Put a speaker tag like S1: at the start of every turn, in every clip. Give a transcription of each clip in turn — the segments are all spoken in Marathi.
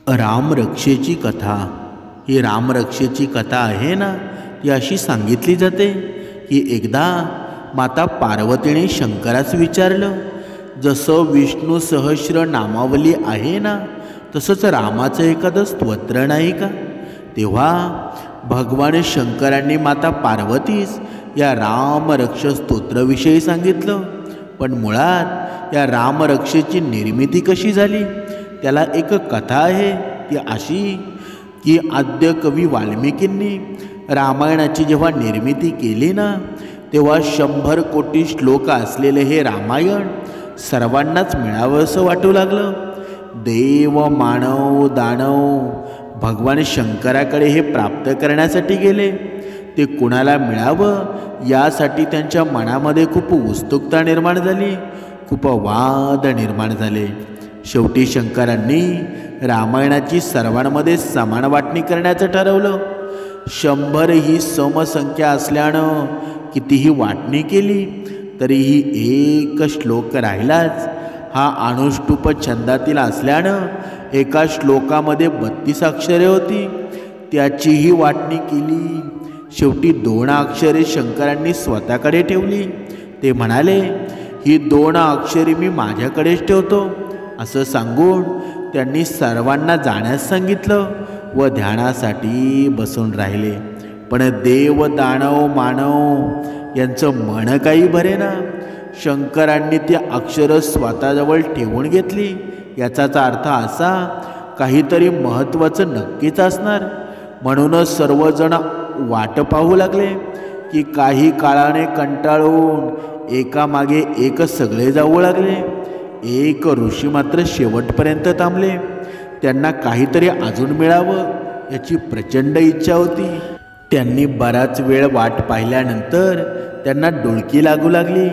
S1: रामरक्षेची कथा ही रामरक्षेची कथा आहे ना, ती अशी सांगितली जाते की एकदा माता पार्वतीने शंकरास विचारलं, जसं विष्णू सहस्र नामावली आहे ना, तसंच रामाचं एखादं स्तोत्र नाही का? तेव्हा भगवान शंकरांनी माता पार्वतीस या रामरक्ष स्तोत्राविषयी सांगितलं. पण मुळात या रामरक्षेची निर्मिती कशी झाली त्याला एक कथा आहे. ती अशी की आद्य कवी वाल्मिकींनी रामायणाची जेव्हा निर्मिती केली ना, तेव्हा 100 कोटी श्लोक असलेले हे रामायण सर्वांनाच मिळावं असं वाटू लागलं. देव मानव दानव भगवान शंकराकडे हे प्राप्त करण्यासाठी गेले. ते कुणाला मिळावं यासाठी त्यांच्या मनामध्ये खूप उत्सुकता निर्माण झाली, खूप वाद निर्माण झाले. शेवटी शंकरांनी रामायणाची सर्वांमध्ये समान वाटणी करण्याचं ठरवलं. 100 ही समसंख्या असल्यानं कितीही वाटणी केली तरीही एक श्लोक राहिलाच. हा अनुष्टुप छंदातील असल्यानं एका श्लोकामध्ये 32 अक्षरे होती, त्याचीही वाटणी केली. शेवटी 2 अक्षरे शंकरांनी स्वतःकडे ठेवली. ते म्हणाले, ही 2 अक्षरे मी माझ्याकडेच ठेवतो असं सांगून त्यांनी सर्वांना जाण्यास सांगितलं व ध्यानासाठी बसून राहिले. पण देव दानव मानव यांचं मन काही भरेना. शंकरांनी ती अक्षरं स्वतःजवळ ठेवून घेतली. याचाच अर्थ असा, काहीतरी महत्त्वाचं नक्कीच असणार. म्हणूनच सर्वजण वाट पाहू लागले की काही काळाने कंटाळून एकामागे एक सगळे जाऊ लागले. एक ऋषी मात्र शेवटपर्यंत थांबले. त्यांना काहीतरी अजून मिळावं याची प्रचंड इच्छा होती. त्यांनी बराच वेळ वाट पाहिल्यानंतर त्यांना डुलकी लागू लागली.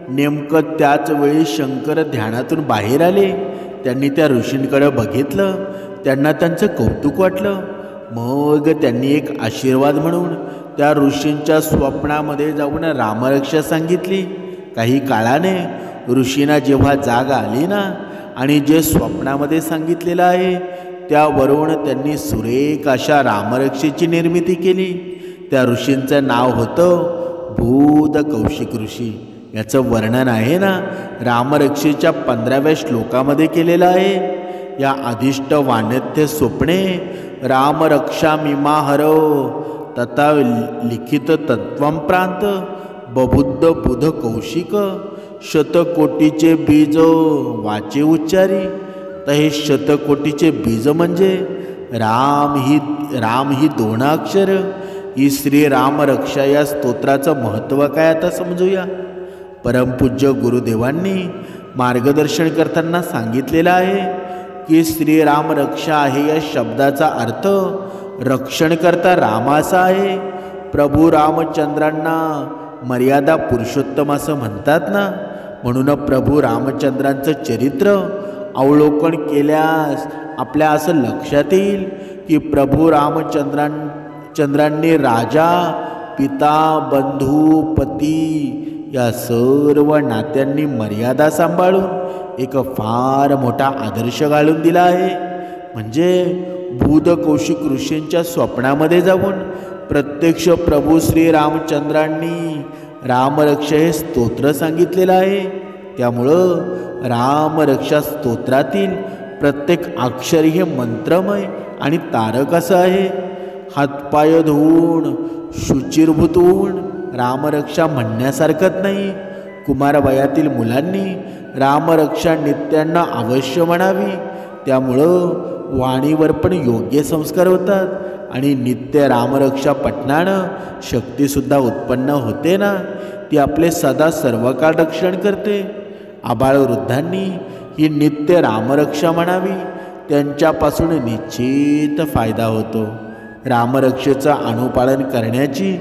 S1: नेमकं त्याच वेळी शंकर ध्यानातून बाहेर आले. त्यांनी त्या ऋषींकडे बघितलं. त्यांना त्यांचं कौतुक वाटलं. मग त्यांनी एक आशीर्वाद म्हणून त्या ऋषींच्या स्वप्नामध्ये जाऊन रामरक्षा सांगितली. काही काळाने ऋषींना जेव्हा जाग आली ना, आणि जे स्वप्नामध्ये सांगितलेलं आहे त्यावरून त्यांनी सुरेख अशा रामरक्षेची निर्मिती केली. त्या ऋषींचं नाव होतं भूद कौशिक ऋषी. याचं वर्णन आहे ना रामरक्षेच्या 15व्या श्लोकामध्ये केलेलं आहे. या अधिष्ट वान्यत्य स्वप्ने रामरक्षा मिमाहरो तथा लिखित तत्वं प्रांत बबुद्ध बुध कौशिक शतकोटीचे बीज वाचे उच्चारी. तर हे शतकोटीचे बीज म्हणजे राम ही 2 अक्षर. ही श्री रामरक्षा या स्तोत्राचं महत्त्व काय आता समजूया. परमपूज्य गुरुदेवांनी मार्गदर्शन करताना सांगितलेलं आहे की श्रीराम रक्षा आहे या शब्दाचा अर्थ रक्षण करता राम असा आहे. प्रभू रामचंद्रांना मर्यादा पुरुषोत्तम असं म्हणतात ना, म्हणून प्रभू रामचंद्रांचं चरित्र अवलोकन केल्यास आपल्या असं लक्षात येईल की प्रभू रामचंद्रांनी राजा पिता बंधू पती या सर्व नात्यांनी मर्यादा सांभाळून एक फार मोठा आदर्श घालून दिला आहे. म्हणजे भूद कौशिक ऋषींच्या स्वप्नामध्ये जाऊन प्रत्यक्ष प्रभू श्री रामचंद्रांनी रामरक्षा हे स्तोत्र सांगितलेलं आहे. त्यामुळं रामरक्षा स्तोत्रातील प्रत्येक अक्षर हे मंत्रमय आणि तारक असं आहे. हातपाय धुवून शुचिर्भूत होऊन रामरक्षा म्हणण्यासारखंच नाही. कुमारवयातील मुलांनी रामरक्षा नित्यांना अवश्य म्हणावी. त्यामुळं वाणीवर पण योग्य संस्कार होतात आणि नित्य रामरक्षा पठणानं शक्तीसुद्धा उत्पन्न होते ना, ती आपले सदा सर्व काळ रक्षण करते. आबाळ वृद्धांनी ही नित्य रामरक्षा म्हणावी. त्यांच्यापासून निश्चित फायदा होतो. रामरक्षेचं अनुपालन करण्याची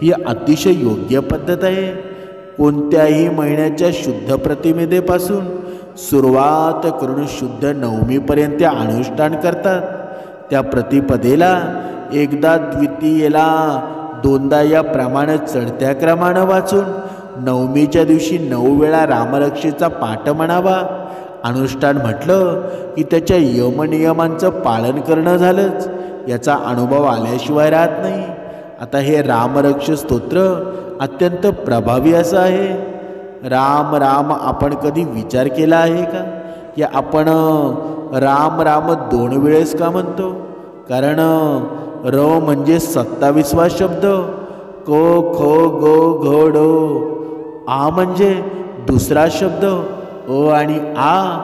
S1: ही अतिशय योग्य पद्धत आहे. कोणत्याही महिन्याच्या शुद्ध प्रतिमेदेपासून सुरुवात करून शुद्ध नवमीपर्यंत अनुष्ठान करतात. त्या प्रतिपदेला एकदा द्वितीयेला 2दा याप्रमाणे चढत्या क्रमानं वाचून नवमीच्या दिवशी 9 वेळा रामरक्षेचा पाठ म्हणावा. अनुष्ठान म्हटलं की त्याच्या यमनियमांचं पालन करणं झालंच, याचा अनुभव आल्याशिवाय राहत नाही. आता हे रामरक्ष स्तोत्र अत्यंत प्रभावी असं आहे. राम राम आपण कधी विचार केला आहे का की आपण राम राम 2 वेळेस का म्हणतो? कारण र म्हणजे 27वा शब्द, को खो गो घो डो. आ म्हणजे दुसरा शब्द, अ आणि आ.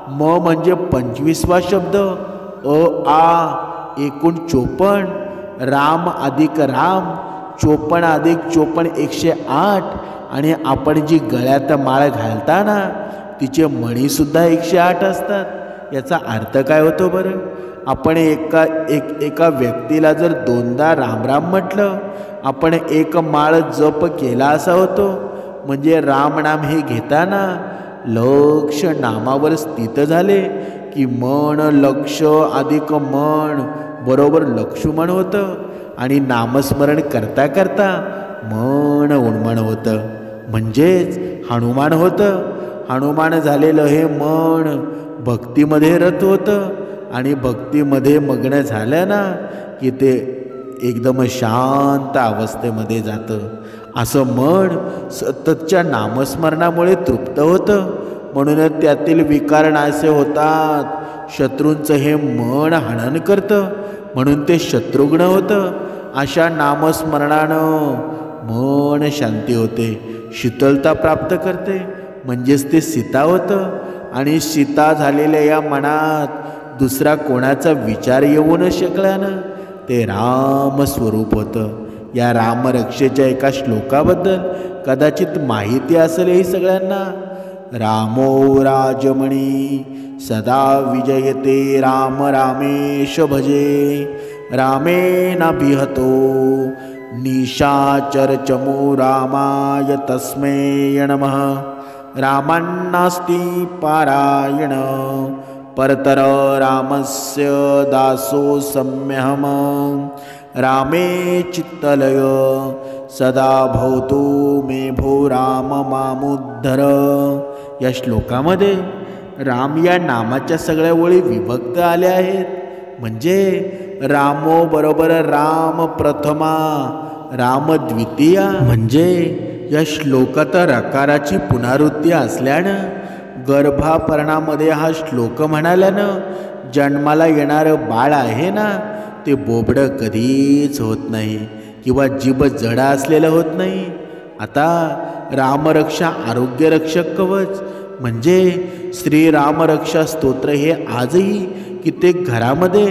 S1: म म्हणजे 25वा शब्द, अ आ. एकूण 54. राम अधिक राम 54 अधिक 54 108. आणि आपण जी गळ्यात माळ घालता ना तिचे मणीसुद्धा 108 असतात. याचा अर्थ काय होतो बरं? आपण एका व्यक्तीला जर 2दा राम राम म्हटलं, आपण एक माळ जप केला असा होतो. म्हणजे रामनाम हे घेताना लक्ष नामावर स्थित झाले की मन लक्ष अधिक मन बरोबर लक्ष्मण होतं. आणि नामस्मरण करता करता मन उन्मन होतं, म्हणजेच हनुमान होतं. हनुमान झालेलं हे मन भक्तीमध्ये रत होतं. आणि भक्तीमध्ये मग्न झालं ना की ते एकदम शांत अवस्थेमध्ये जातं. असं मन सततच्या नामस्मरणामुळे तृप्त होतं. म्हणूनच त्यातील विकार नाहीसे होतात. शत्रूंचं हे मन हनन करतं, म्हणून ते शत्रुघ्न होतं. अशा नामस्मरणानं मन शांती होते, शीतलता प्राप्त करते, म्हणजेच ते सीता होतं. आणि सीता झालेल्या या मनात दुसरा कोणाचा विचार येऊ न शकल्यानं ते रामस्वरूप होतं. या रामरक्षेच्या एका श्लोकाबद्दल कदाचित माहिती असेल ही सगळ्यांना. रामो राजमणी सदा विजयते, राम रामेश भजे, रामेणाभिहतो निशाचर चमो रामाय तस्मै नमः. रामान्नास्ति पारायण परतर रामस्य दासो सम्यहम. रामे चित्तलय सदा भवतो मे भो राम मामुद्धर. या श्लोकामध्ये राम या नामाच्या सगळ्या ओळी विभक्त आल्या आहेत. म्हणजे रामो बरोबर राम प्रथमा, राम द्वितीया. म्हणजे या श्लोकात रकाराची पुनरावृत्ती असल्यानं गर्भापरणामध्ये हा श्लोक म्हणाल्यानं जन्माला येणारं बाळ आहे ना ते बोबडं कधीच होत नाही किंवा जीभ जडा असलेलं होत नाही. आता रामरक्षा आरोग्यरक्षक कवच म्हणजे श्री रामरक्षा स्तोत्र हे आजही कित्येक घरामध्ये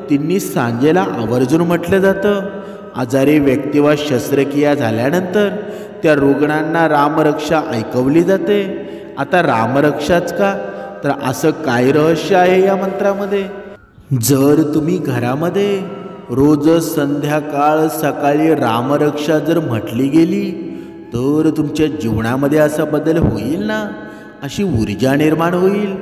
S1: तिन्ही सांजेला आवर्जून म्हटलं जातं. आजारी व्यक्ती वा शस्त्रक्रिया झाल्यानंतर त्या रुग्णांना रामरक्षा ऐकवली जाते. आता रामरक्षाच का? तर असं काय रहस्य आहे या मंत्रामध्ये? जर तुम्ही घरामध्ये रोज संध्याकाळ सकाळी रामरक्षा जर म्हटली गेली तर तुमच्या जीवनामध्ये असा बदल होईल ना, अशी ऊर्जा निर्माण होईल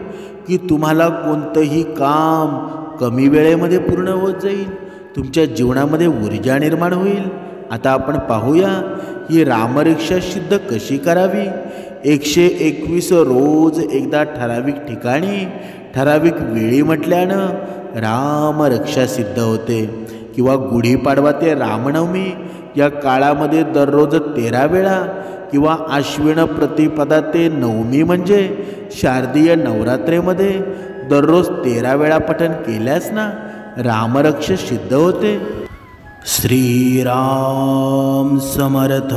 S1: की तुम्हाला कोणतंही काम कमी वेळेमध्ये पूर्ण होत जाईल. तुमच्या जीवनामध्ये ऊर्जा निर्माण होईल. आता आपण पाहूया ही रामरक्षा सिद्ध कशी करावी. 121 रोज एकदा ठराविक ठिकाणी ठराविक वेळी म्हटल्यानं रामरक्षा सिद्ध होते. किंवा गुढीपाडवा ते रामनवमी या काळामध्ये दररोज 13 वेळा किंवा आश्विन प्रतिपदा ते नवमी म्हणजे शारदीय नवरात्रेमध्ये दररोज 13 वेळा पठण केल्यास ना रामरक्षा सिद्ध होते. श्रीराम समर्थ.